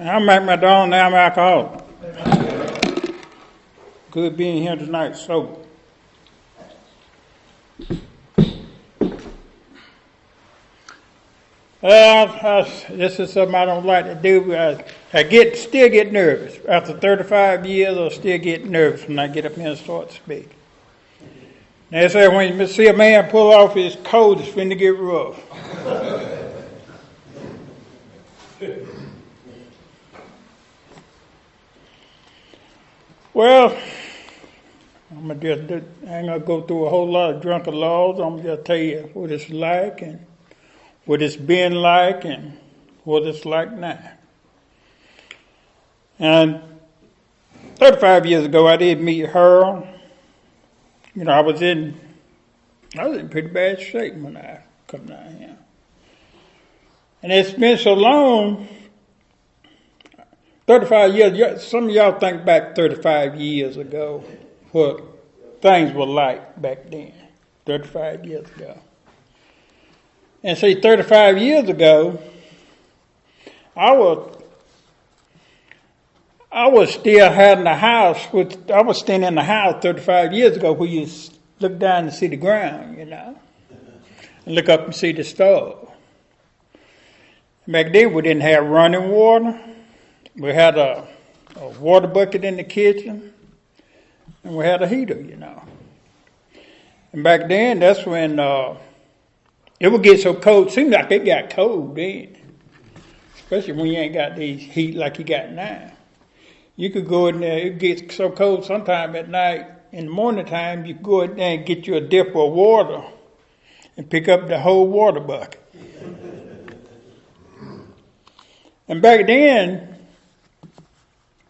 I make my dog now. I'm alcoholic. Good being here tonight. So, this is something I don't like to do. I still get nervous. After 35 years, I still get nervous when I get up here and start to speak. They say when you see a man pull off his coat, it's finna get rough. Well, I ain't gonna go through a whole lot of drunken laws. I'm gonna just tell you what it's like and what it's been like and what it's like now. And 35 years ago, I did meet her. You know, I was in pretty bad shape when I come down here. And it's been so long, 35 years, some of y'all think back 35 years ago, what things were like back then, 35 years ago. And see, 35 years ago, I was still having a house, I was staying in the house 35 years ago where you look down and see the ground, you know, and look up and see the stove. Back then we didn't have running water. We had a water bucket in the kitchen, and we had a heater, you know. And back then, that's when it would get so cold. Seemed like it got cold then, especially when you ain't got these heat like you got now. You could go in there, it gets so cold sometime at night. In the morning time, you could go in there and get you a dip of water and pick up the whole water bucket. And back then,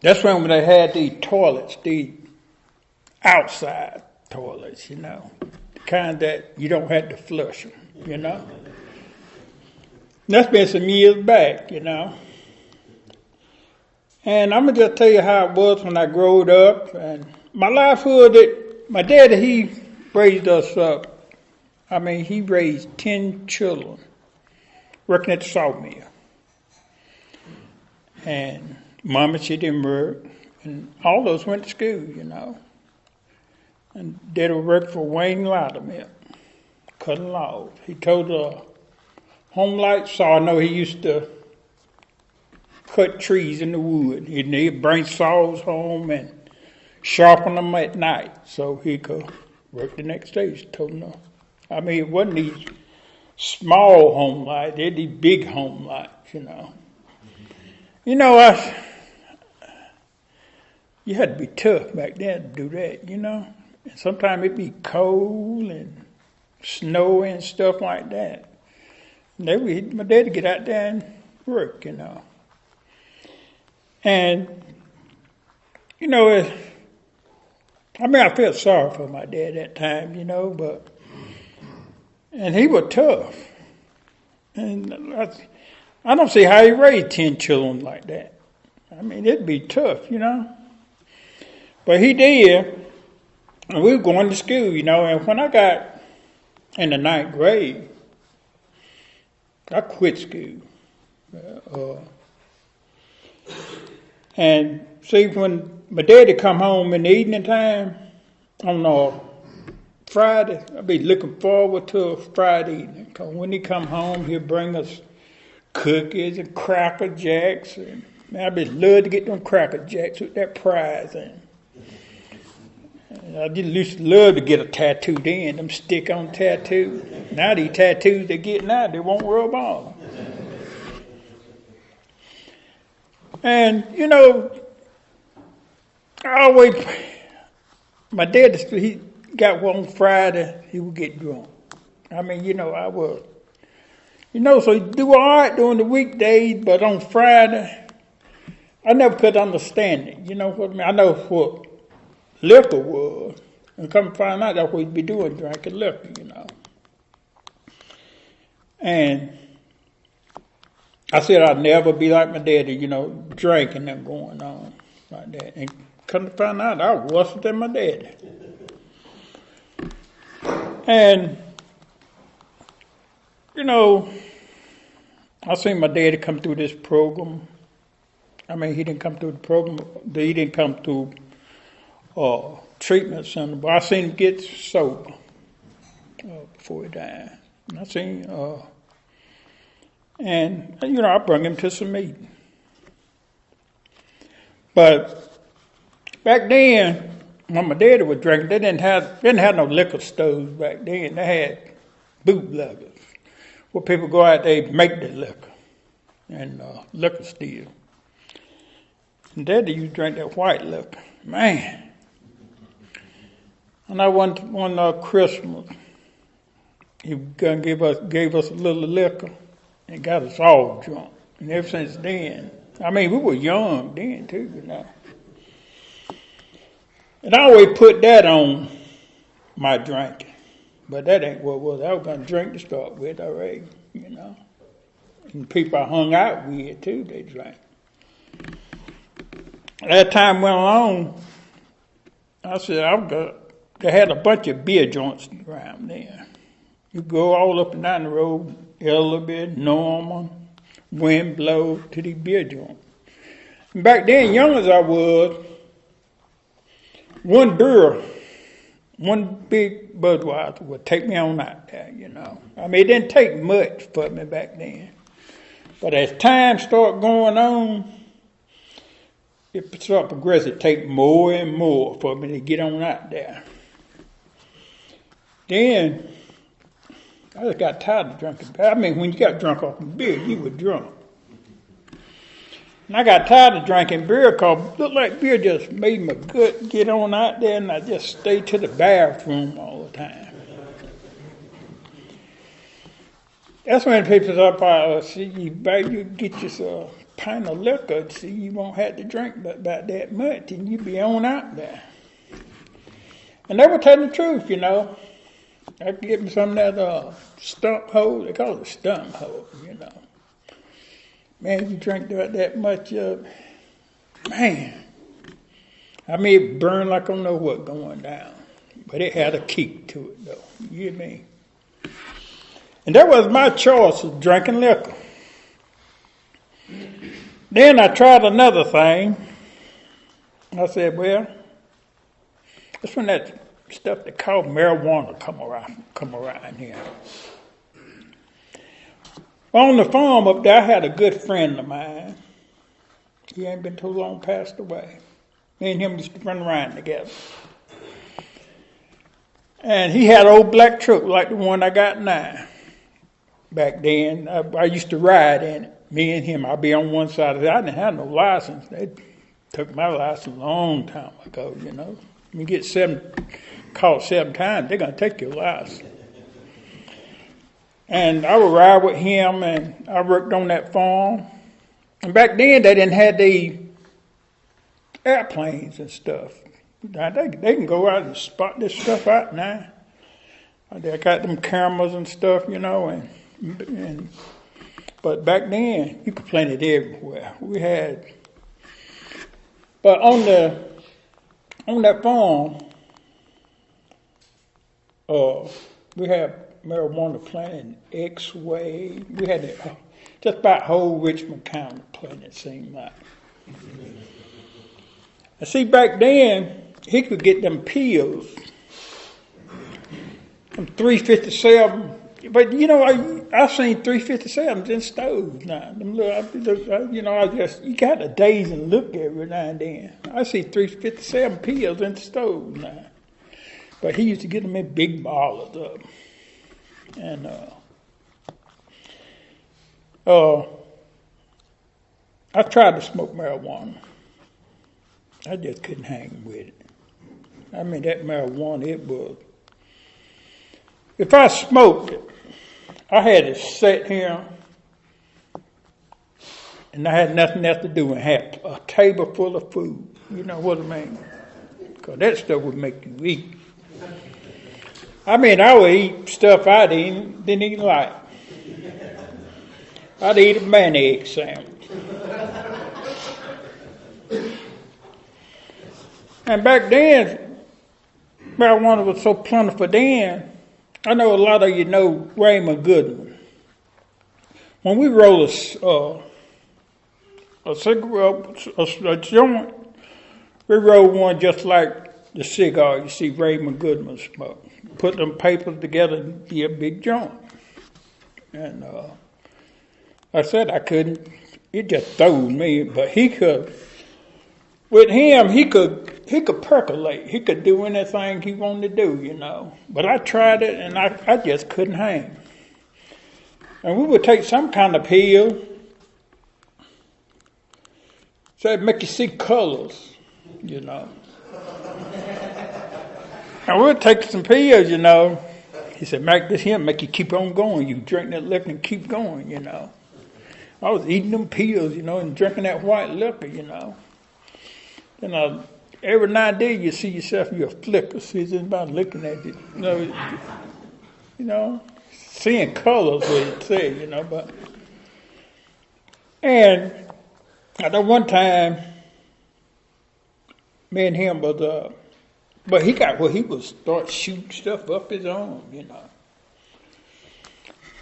that's when they had these toilets, these outside toilets, you know, the kind that you don't have to flush them, you know. And that's been some years back, you know. And I'm going to just tell you how it was when I growed up. And my livelihood, my daddy, he raised us up. I mean, he raised 10 children working at the sawmill. And Mama, she didn't work. And all those went to school, you know. And Daddy worked for Wayne Loudermilk, cutting logs. He told the home light saw, I know he used to cut trees in the wood. He'd bring saws home and sharpen them at night so he could work the next day. He told him, I mean, it wasn't these small home lights, they're these big home lights, you know. You know, you had to be tough back then to do that, you know. And sometimes it'd be cold and snowy and stuff like that. And my dad would get out there and work, you know. And, you know, I felt sorry for my dad at that time, you know, and he was tough. And I don't see how he raised 10 children like that. I mean, it'd be tough, you know. But he did, and we were going to school, you know, and when I got in the 9th grade, I quit school. And see, when my daddy come home in the evening time on Friday, I'd be looking forward to Friday evening. Because when he come home, he'll bring us cookies and Cracker Jacks. And man, I'd be love to get them Cracker Jacks with that prize in. I just used to love to get a tattoo then, them stick-on tattoos. Now these tattoos they get now, they won't rub on. And, you know, my dad, he got one Friday, he would get drunk. I mean, you know, I was, you know, so he'd do all right during the weekdays, but on Friday, I never could understand it. You know what I mean? I know what liquor was, and come to find out that's what he'd be doing, drinking liquor, you know. And I said I'd never be like my daddy, you know, drinking and going on like that. And come to find out I was worse than my daddy. And, you know, I seen my daddy come through this program I mean, he didn't come through the program. He didn't come through treatment center, but I seen him get sober before he died. And I seen, and I brought him to some meeting. But back then, when my daddy was drinking, they didn't have no liquor stores back then. They had bootleggers, where people go out there and make the liquor and liquor steal. And Daddy used to drink that white liquor, man. And I one Christmas, he gave us a little liquor and got us all drunk. And ever since then, I mean, we were young then too, And I always put that on my drinking. But that ain't what it was. I was going to drink to start with already, And people I hung out with too, they drank. As time went along, I said, they had a bunch of beer joints around there. You go all up and down the road, Ellerby, Norman, Winslow, to these beer joints. And back then, young as I was, one big Budweiser would take me on out there, I mean, it didn't take much for me back then. But as time started going on, it started progressing. It take more and more for me to get on out there. Then, I just got tired of drinking. I mean, when you got drunk off of beer, you were drunk. And I got tired of drinking beer because it looked like beer just made my gut get on out there, and I just stayed to the bathroom all the time. That's when people thought, see, you get yourself a pint of liquor, see, you won't have to drink about that much, and you be on out there. And they were telling the truth, I could get me some of that stump hose. They call it stump hose, Man, you drink that much, man. I mean, it burned like I don't know what going down. But it had a kick to it, though. You get me? And that was my choice of drinking liquor. Then I tried another thing. I said, well, that's when that stuff they call marijuana come around here. On the farm up there, I had a good friend of mine. He ain't been too long passed away. Me and him used to run around together. And he had an old black truck like the one I got now. Back then, I used to ride in it. Me and him, I'd be on one side of it. I didn't have no license. They took my license a long time ago, You get caught 7 times, they're going to take your license. And I would ride with him, and I worked on that farm. And back then, they didn't have the airplanes and stuff. Now, they can go out and spot this stuff out now. They got them cameras and stuff, but back then, you could plant it everywhere. But on that farm, we had marijuana planted in X-Way. We had it just about whole Richmond County planted, it seemed like. And see, back then, he could get them pills from 357. But, I seen 357s in stoves now. You got to daze and look every now and then. I see 357 pills in the stove now. But he used to get them in big bottles of them. And I tried to smoke marijuana. I just couldn't hang with it. I mean, that marijuana, it was... If I smoked it, I had to sit here, and I had nothing else to do and have a table full of food. You know what I mean? Because that stuff would make you eat. I mean, I would eat stuff I didn't even like. I'd eat a mayonnaise sandwich. And back then, marijuana was so plentiful then. I know a lot of you know Raymond Goodman. When we roll a cigarette, a joint. We rolled one just like the cigar you see Raymond Goodman smoke. Put them papers together and be a big joint. And I said I couldn't. It just throwed me, but he could. With him, he could percolate. He could do anything he wanted to do, you know. But I tried it, and I just couldn't hang. And we would take some kind of pill, so it'd make you see colors, you know. And we'd take some pills, you know. He said, Mac, this here make you keep on going. You drink that liquor and keep going, you know. I was eating them pills, you know, and drinking that white liquor, you know. And every now and then you see yourself in your flicker, see anybody looking at you, you know, seeing colors, what it said, you know. But and at that one time, me and him was, but he would start shooting stuff up his arm, you know.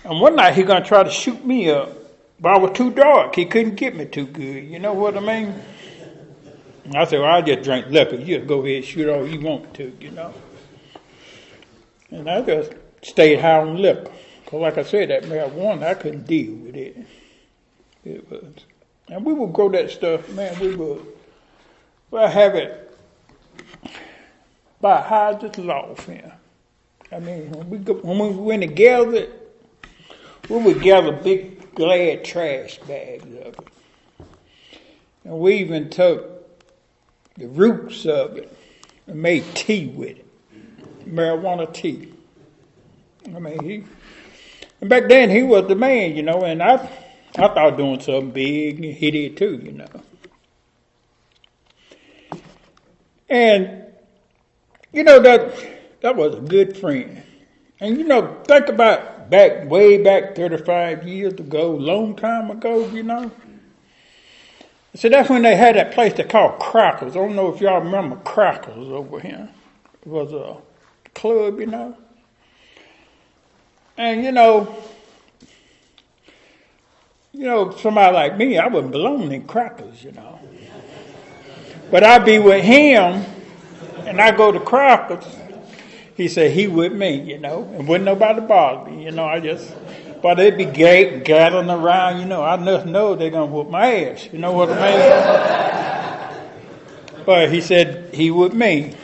And one night he gonna try to shoot me up, but I was too dark. He couldn't get me too good. You know what I mean? I said, well, I'll just drink liquor. You just go ahead and shoot all you want to, you know. And I just stayed high on liquor. Because like I said, that marijuana, I couldn't deal with it. It was. And we would grow that stuff, man, we'll have it by high as law, man. I mean, when we went and gathered, we would gather big glad trash bags of it. And we even took the roots of it and made tea with it, marijuana tea. I mean, and back then he was the man, you know, and I thought doing something big, and he did too, you know. And, you know, that was a good friend. And, you know, think about way back 35 years ago, long time ago, you know. So that's when they had that place they called Crackers. I don't know if y'all remember Crackers over here. It was a club, you know. And, you know, somebody like me, I wouldn't belong in Crackers, you know. But I'd be with him, and I go to Crackers. He said he with me, you know, and wouldn't nobody bother me, you know. But they'd be gathering around, you know. I just know they're going to whoop my ass. You know what I mean? But he said he with me.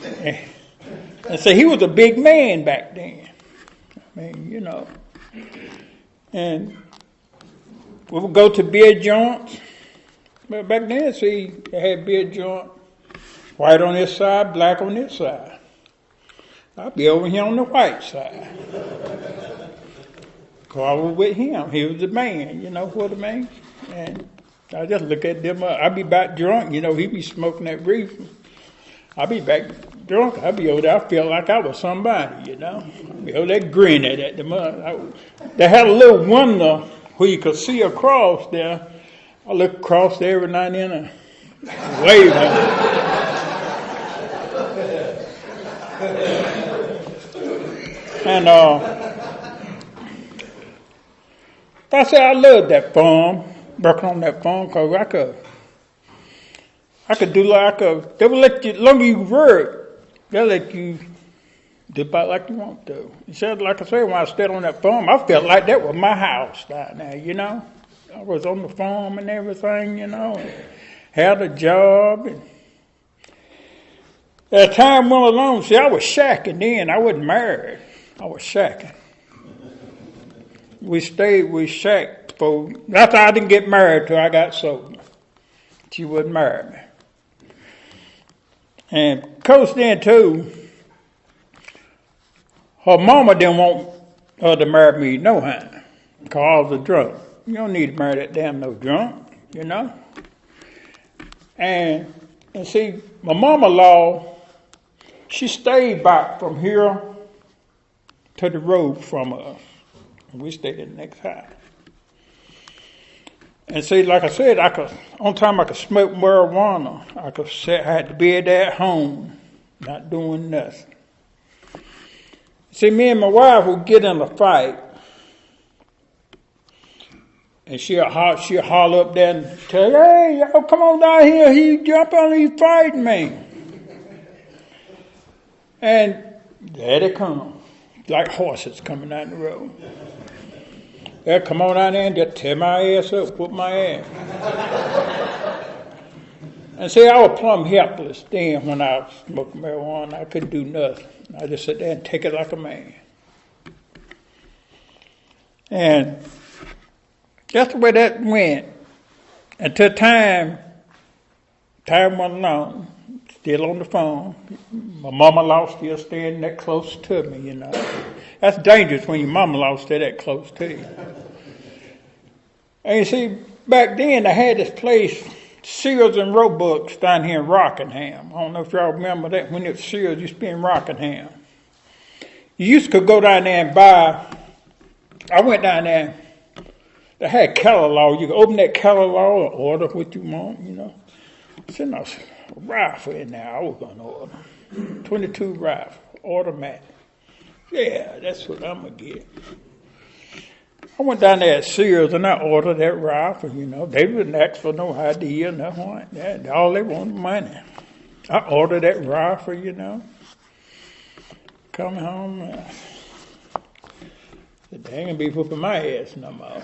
And so he was a big man back then. I mean, you know. And we would go to beer joints. But back then, see, they had beer joint, white on this side, black on this side. I'd be over here on the white side. I was with him. He was the man, you know what I mean? And I just look at them. I'd be back drunk, you know. He'd be smoking that reefer. I'd be back drunk. I'd be over there. I felt like I was somebody, you know. I'd be over there grinning at them. They had a little window where you could see across there. I look across there every now and then and wave at them. And I said I loved that farm, working on that farm, because I could do like they would let you, as long as you work, they'll let you do about like you want to. Instead, like I said, when I stayed on that farm, I felt like that was my house down there, you know. I was on the farm and everything, you know, and had a job. And as time went along, see, I was shacking then. I wasn't married. I was shacking. We shacked for, that's why I didn't get married till I got sober. She wouldn't marry me. And of course then too, her mama didn't want her to marry me no how, because I was a drunk. You don't need to marry that damn no drunk, you know. And see, my mama-in-law, she stayed back from here to the road from us. We stayed in the next house. And see, like I said, on time I could smoke marijuana. I had to be there at home, not doing nothing. See, me and my wife would get in a fight. And she'll holler up there and tell, hey, y'all come on down here. He jump on, he fighting me. And there they come, like horses coming down the road. They'll come on down there and just tear my ass up, whoop my ass. And see, I was plumb helpless then when I was smoking marijuana. I couldn't do nothing. I just sit there and take it like a man. And that's the way that went. Until time went along, still on the phone. My mama-in-law still standing that close to me, you know. That's dangerous when your mama-in-law stay that close to you. And you see, back then they had this place, Sears and Roebuck's down here in Rockingham. I don't know if y'all remember that when it was Sears, used to be in Rockingham. You used to go down there and buy, I went down there, they had catalog. You could open that catalog and order what you want, you know. I said, no, a rifle in there, I was going to order. 22 rifle, automatic. Yeah, that's what I'm going to get. I went down there at Sears and I ordered that rifle, you know. They didn't ask for no idea, nothing like that. All they wanted money. I ordered that rifle, you know. Coming home, they ain't gonna be whooping my ass no more.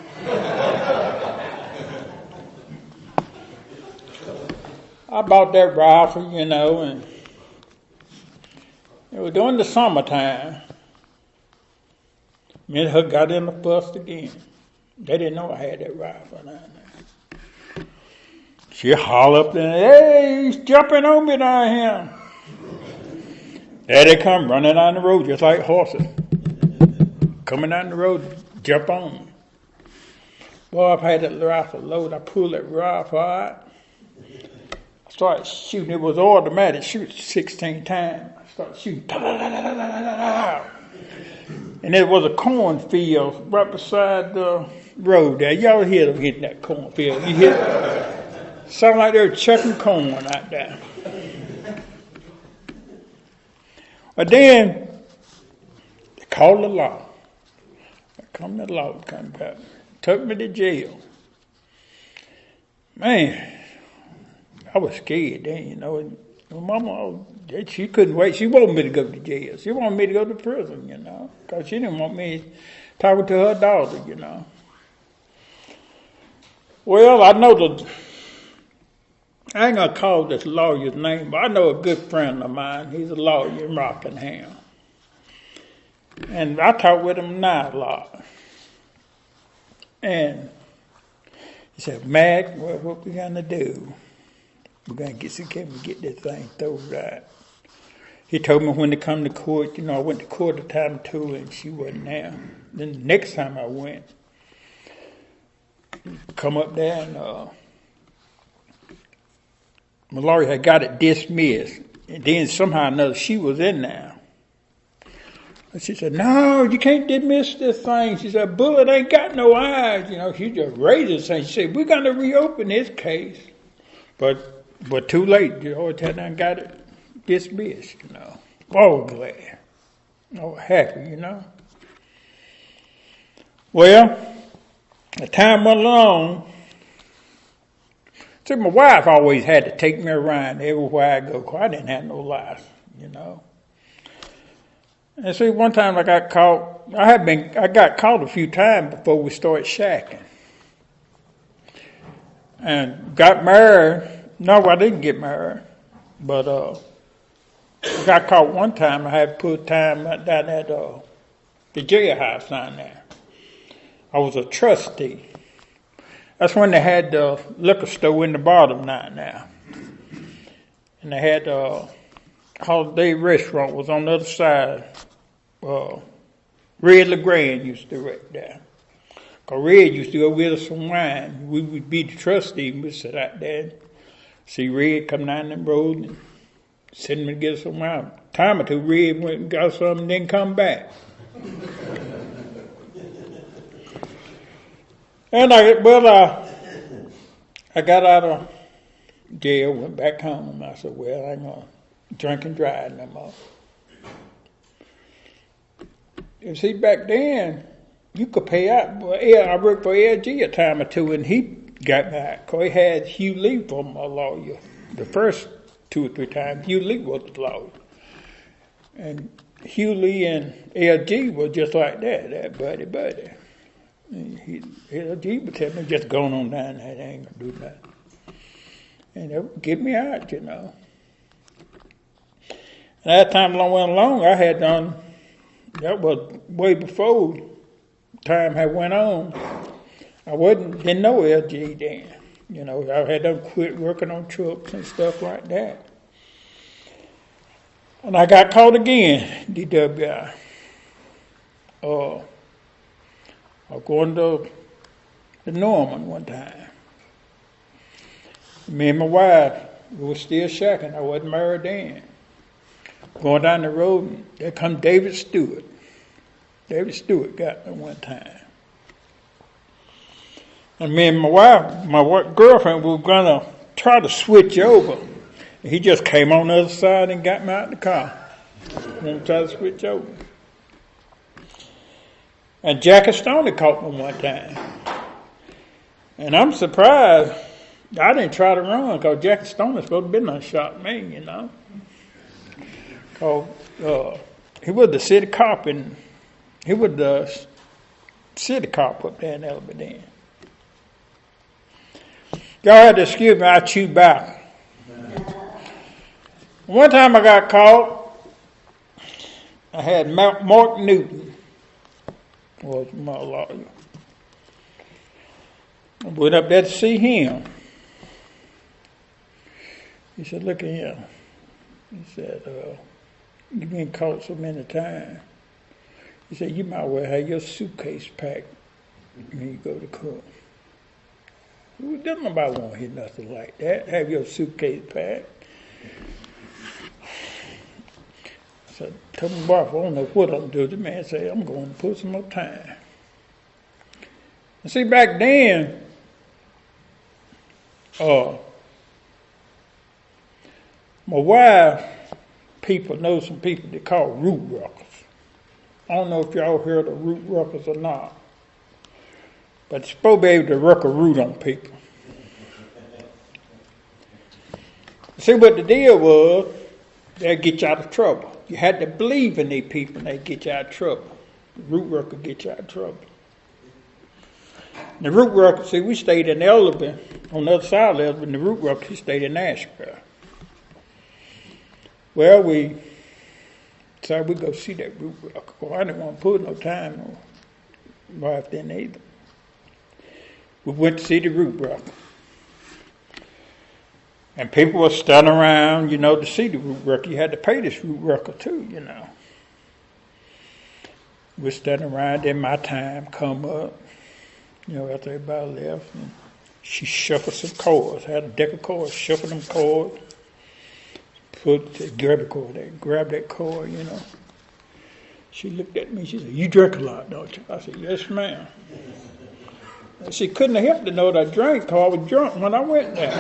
I bought that rifle, you know, and it was during the summertime. Me and her got in the fuss again. They didn't know I had that rifle down there. She hollered up there, hey, he's jumping on me down here. There they come running down the road just like horses. Coming down the road, jump on me. Boy, I've had that rifle loaded. I pulled that rifle out. I started shooting. It was automatic. Shoot 16 times. I started shooting. And there was a cornfield right beside the road there. Y'all hear them hitting that cornfield. You hear sound like they were chucking corn out there. But then they called the law. The law come back. Took me to jail. Man, I was scared then, you know. And my mama, she couldn't wait. She wanted me to go to jail. She wanted me to go to prison, you know, because she didn't want me talking to her daughter, you know. Well, I know I ain't going to call this lawyer's name, but I know a good friend of mine. He's a lawyer in Rockingham. And I talk with him now a lot. And he said, Mac, what we going to do? We're going to get this thing thrown out. He told me when to come to court. You know, I went to court a time or two and she wasn't there. Then the next time I went, come up there and my lawyer had got it dismissed. And then somehow or another she was in there. And she said, no, you can't dismiss this thing. She said, bullet ain't got no eyes. You know, she just raised this thing. She said, we're going to reopen this case. But too late. You know, I done got it dismissed, you know. Oh, glad. Oh, happy, you know. Well, the time went along. See, my wife always had to take me around everywhere I go, because I didn't have no life, you know. And see, one time I got caught. I got caught a few times before we started shacking. And got married. No, I didn't get married. But I got caught one time. I had to put time down at the jailhouse down there. I was a trustee. That's when they had the liquor store in the bottom down there. And they had Holiday Restaurant was on the other side. Red LeGrand used to work there. Because Red used to go with us some wine. We would be the trustee and we'd sit out there and see Red come down the road and send him to get us some wine. Time or two, Red went and got some and then come back. And I got out of jail, went back home. I said, well, I ain't going to drink and drive no more. You see, back then, you could pay out. But yeah, I worked for LG a time or two, and he got back. Cause he had Hugh Lee for my lawyer. The first 2 or 3 times, Hugh Lee was the lawyer, and Hugh Lee and LG were just like that buddy. LG would tell me, just going on down there, they ain't gonna do nothing. And they would get me out, And that time I went along, I had done, that was way before time had went on. I didn't know LG then. I had done quit working on trucks and stuff like that. And I got caught again, DWI. I was going to the Norman one time. Me and my wife, we were still shacking. I wasn't married then. Going down the road, and there come David Stewart. David Stewart got me one time. And me and my wife, my girlfriend, we were going to try to switch over. And he just came on the other side and got me out of the car. Want to try to switch over. And Jackie Stoney caught me one time. And I'm surprised I didn't try to run because Jackie Stoney supposed to be done shot me, Because he was the city cop up there in Alabama. Y'all had to excuse me, I chewed back. One time I got caught, I had Mark Newton was my lawyer. I went up there to see him. He said, look at him. He said, you've been caught so many times. He said, you might well have your suitcase packed when you go to court. Nobody won't hear nothing like that. Have your suitcase packed. So I told my wife, I don't know what I'm going to do. The man said, I'm going to put some more time. And see, back then, my wife, people know some people they call root rockers. I don't know if y'all heard of root rockers or not. But you're supposed to be able to rock a root on people. See what the deal was, they'll get you out of trouble. You had to believe in these people and they'd get you out of trouble. The root worker get you out of trouble. And the root worker, see, we stayed in Ellerby, on the other side of Ellerby, and the root worker, he stayed in Nashville. Well, we decided we'd go see that root worker. Well, I didn't want to put no time on. My wife didn't either. We went to see the root worker. And people were standing around, to see the root worker. You had to pay this root worker too, We're standing around, then my time come up, after everybody left. And she shuffled some cords, had a deck of cords, shuffled them cords, grab that cord, She looked at me, she said, you drink a lot, don't you? I said, yes, ma'am. She couldn't have helped to know that I drank because I was drunk when I went there.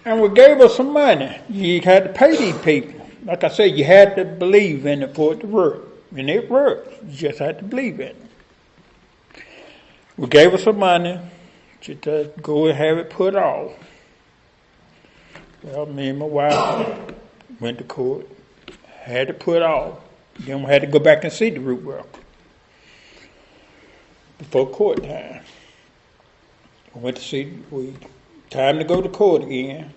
And we gave her some money. You had to pay these people. Like I said, you had to believe in it for it to work. And it worked. You just had to believe in it. We gave her some money. She said, go and have it put off. Well, me and my wife went to court. Had it put off. Then we had to go back and see the root worker before court time. Time to go to court again.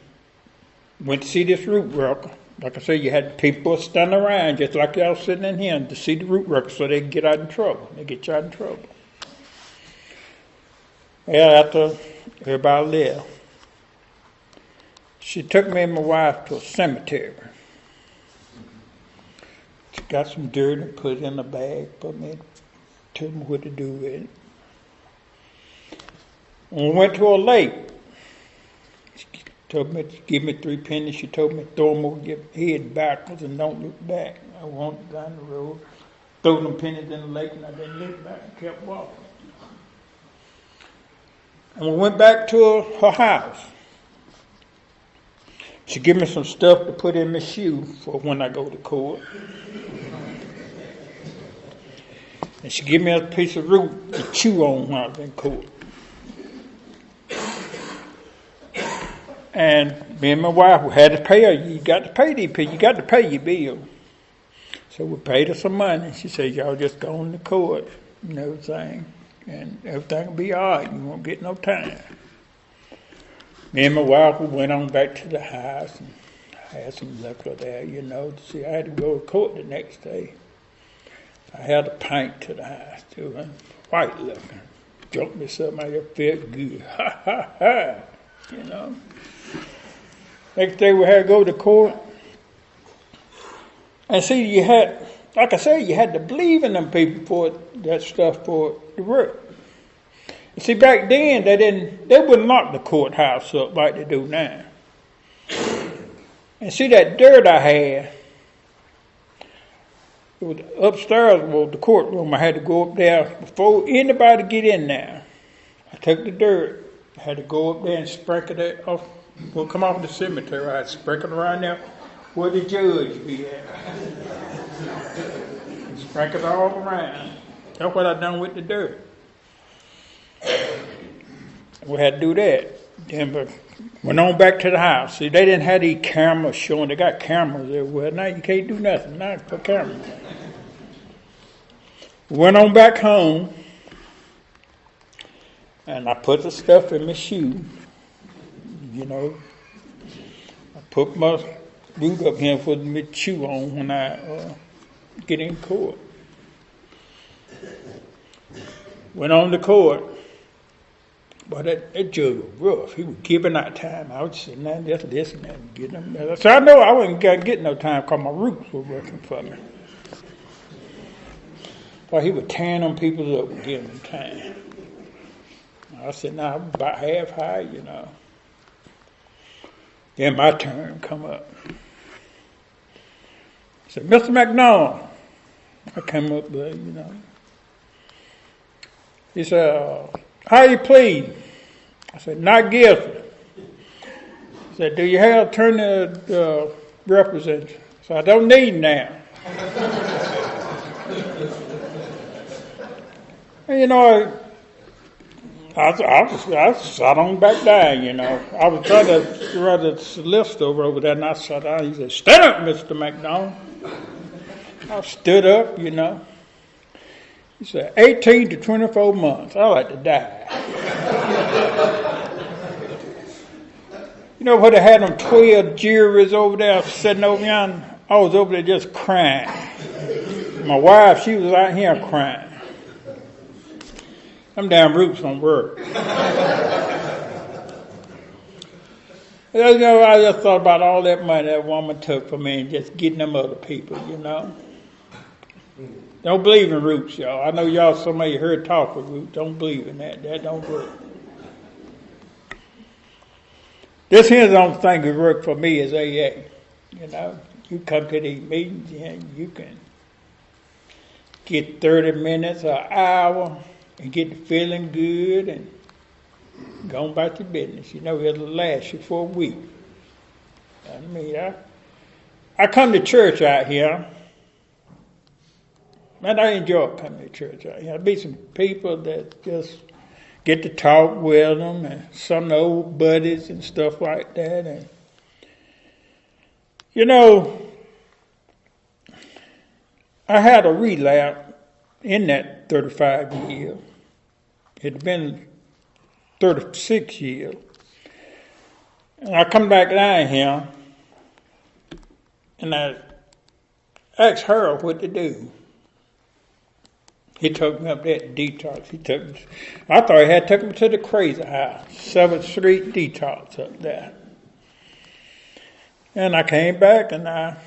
Went to see this root worker. Like I said, you had people standing around just like y'all sitting in here to see the root worker so they can get out of trouble. They get you out of trouble. Well, after everybody left, she took me and my wife to a cemetery. Got some dirt and put it in a bag, told me what to do with it. When we went to a lake, she told me to give me 3 pennies. She told me throw them over your head backwards and don't look back. I walked down the road, threw them pennies in the lake, and I didn't look back and kept walking. And we went back to her house. She give me some stuff to put in my shoe for when I go to court. And she give me a piece of root to chew on when I was in court. And me and my wife, we had to pay her. You got to pay these people. You got to pay your bill. So we paid her some money. She said, y'all just go on to court and everything. And everything will be all right. You won't get no time. Me and my wife, we went on back to the house and had some liquor there, See, I had to go to court the next day. I had a pint to the house, too, and white liquor. Drunk me something, I just felt good. Ha, ha, ha, Next day we had to go to court. And see, you had, like I said, you had to believe in them people for that stuff for it to work. And see, back then, they wouldn't lock the courthouse up like they do now. And see, that dirt I had, it was upstairs was the courtroom. I had to go up there before anybody get in there. I took the dirt. I had to go up there and sprinkle it off. We'll come off the cemetery. I had to sprinkle around there where the judge be at. Sprinkle it all around. That's what I done with the dirt. We had to do that. Then but went on back to the house. See, they didn't have these cameras showing. They got cameras everywhere. Now you can't do nothing. Now for cameras. Went on back home. And I put the stuff in my shoe. I put my boot up here for me to chew on when I get in court. Went on to court. But that judge was rough. He was giving out time. I was sitting there just listening and getting them. So I know I wasn't going to get no time because my roots were working for me. But he was tearing them people up and giving them time. I said, now I'm about half high, Then my turn come up. I said, Mr. McDonald. I come up there, He said, how you plead? I said, not guilty. He said, do you have attorney to represent you? I said, I don't need now. And, I sat on back down, I was trying to write a solicitor over there, and I sat down. He said, stand up, Mr. McDonald. I stood up, He said, 18 to 24 months. I like to die. Where they had them 12 juries over there sitting over yonder? I was over there just crying. My wife, she was out here crying. Them damn roots don't work. I just thought about all that money that woman took from me and just getting them other people, Don't believe in roots, y'all. I know y'all, some of you heard talk of roots. Don't believe in that. That don't work. This here's the only thing that worked for me is AA. You come to these meetings and you can get 30 minutes or an hour and get to feeling good and go on about your business. It'll last you for a week. I come to church out here. And I enjoy coming to church. There'll be some people that just get to talk with them and some old buddies and stuff like that. And, I had a relapse in that 35 years. It had been 36 years. And I come back down here and I asked Harold what to do. He took me up there to detox. I thought he had took me to the crazy house, 7th Street detox up there. And I came back and I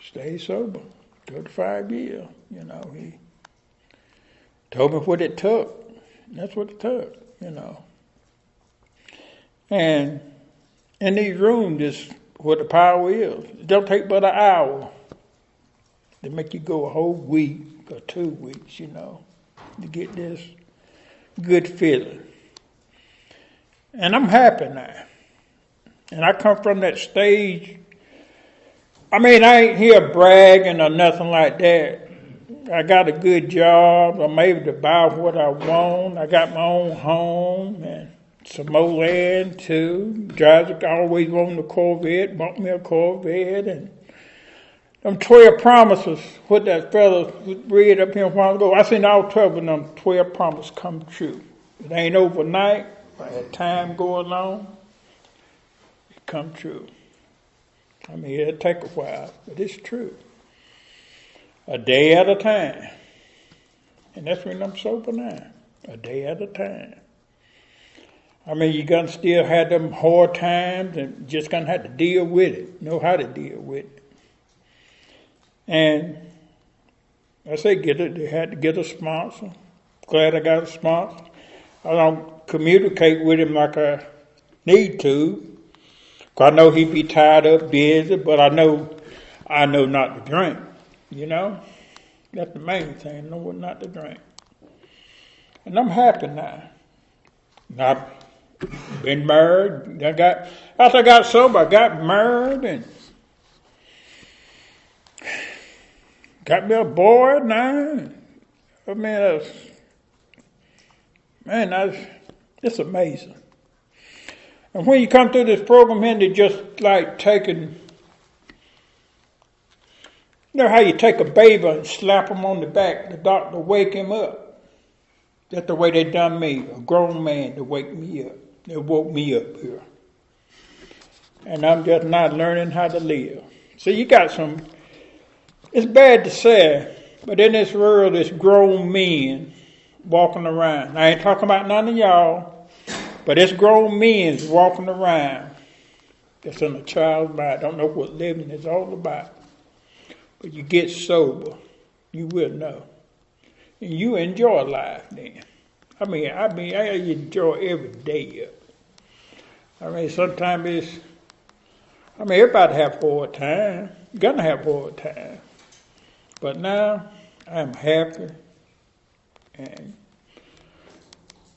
stayed sober, 35 years. He told me what it took. That's what it took, And in these rooms is what the power is. It don't take but an hour to make you go a whole week or 2 weeks, to get this good feeling. And I'm happy now. And I come from that stage. I mean, I ain't here bragging or nothing like that. I got a good job. I'm able to buy what I want. I got my own home and some more land too. Drives always wanted a Corvette. Bought me a Corvette and them 12 promises. What that fella read up here a while ago. I seen all 12 of them 12 promises come true. It ain't overnight. As time go along, it come true. I mean, it'll take a while, but it's true. A day at a time. And that's when I'm sober now. A day at a time. I mean, you're going to still have them hard times and just going to have to deal with it. Know how to deal with it. And I say they had to get a sponsor. Glad I got a sponsor. I don't communicate with him like I need to. 'Cause I know he be tied up, busy, but I know not to drink. You know? That's the main thing. I know what not to drink. And I'm happy now. I've been married. After I got sober, I got married and got me a boy now. I mean, it's amazing. And when you come through this program here, they're just like taking, you know how you take a baby and slap him on the back, the doctor wake him up. That's the way they done me, a grown man to wake me up. They woke me up here. And I'm just not learning how to live. So you got it's bad to say, but in this world, there's grown men walking around. I ain't talking about none of y'all. But it's grown men walking around that's in a child's mind. Don't know what living is all about. But you get sober, you will know. And you enjoy life then. I enjoy every day of it. I mean, sometimes everybody have hard time. You're gonna have hard time. But now, I'm happy and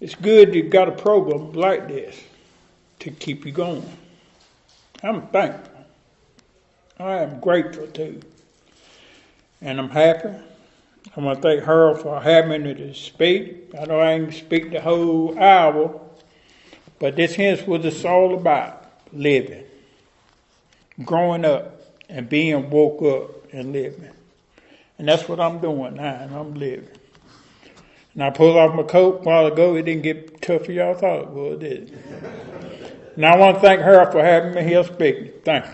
it's good you've got a program like this to keep you going. I'm thankful. I am grateful too. And I'm happy. I want to thank her for having me to speak. I know I ain't speak the whole hour, but this is what it's all about. Living. Growing up and being woke up and living. And that's what I'm doing now, and I'm living. And I pulled off my coat a while ago. It didn't get tougher y'all thought it would, did it? And I want to thank her for having me here speaking. Thank you.